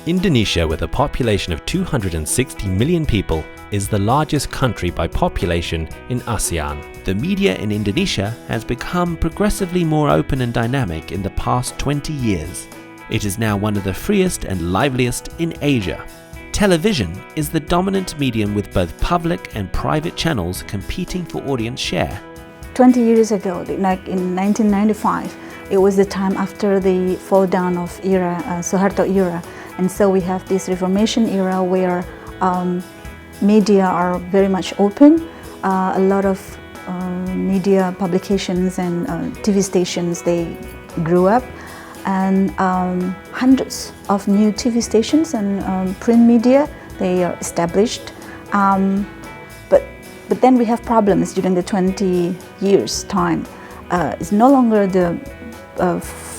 Indonesia, with a population of 260 million people, is the largest country by population in ASEAN. The media in Indonesia has become progressively more open and dynamic in the past 20 years. It is now one of the freest and liveliest in Asia. Television is the dominant medium, with both public and private channels competing for audience share. 20 years ago, like in 1995, it was the time after the fall down of Suharto era. And so we have this Reformation era where media are very much open. A lot of media publications and TV stations, they grew up, and hundreds of new TV stations and print media, they are established. But then we have problems during the 20 years time. It's no longer the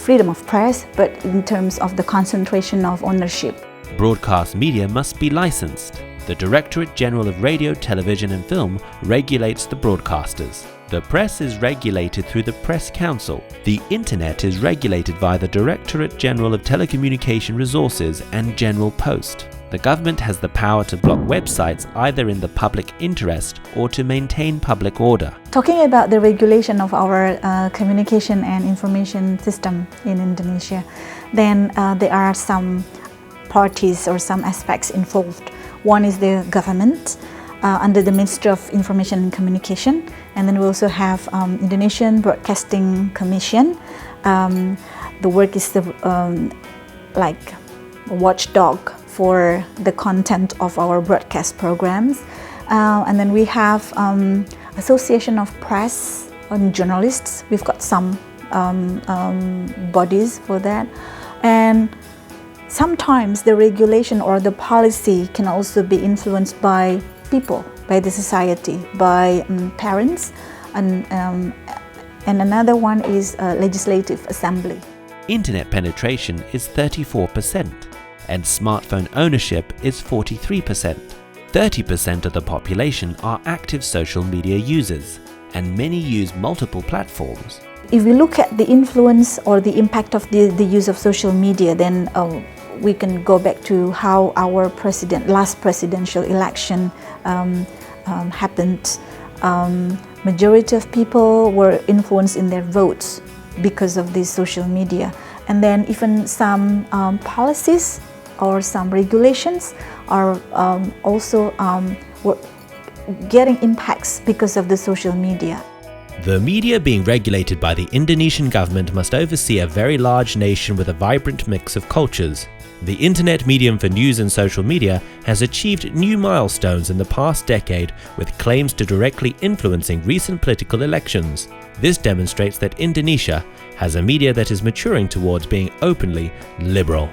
freedom of press, but in terms of the concentration of ownership. Broadcast media must be licensed. The Directorate General of Radio, Television and Film regulates the broadcasters. The press is regulated through the Press Council. The Internet is regulated via the Directorate General of Telecommunication Resources and General Post. The government has the power to block websites either in the public interest or to maintain public order. Talking about the regulation of our communication and information system in Indonesia, then there are some parties or some aspects involved. One is the government under the Ministry of Information and Communication, and then we also have Indonesian Broadcasting Commission. The work is like a watchdog for the content of our broadcast programs. And then we have Association of Press and Journalists. We've got some bodies for that. And sometimes the regulation or the policy can also be influenced by people, by the society, by parents, and another one is Legislative Assembly. Internet penetration is 34%. And smartphone ownership is 43%. 30% of the population are active social media users, and many use multiple platforms. If we look at the influence or the impact of the use of social media, then we can go back to how our last presidential election happened. Majority of people were influenced in their votes because of this social media. And then even some policies or some regulations are also getting impacts because of the social media. The media being regulated by the Indonesian government must oversee a very large nation with a vibrant mix of cultures. The internet medium for news and social media has achieved new milestones in the past decade, with claims to directly influencing recent political elections. This demonstrates that Indonesia has a media that is maturing towards being openly liberal.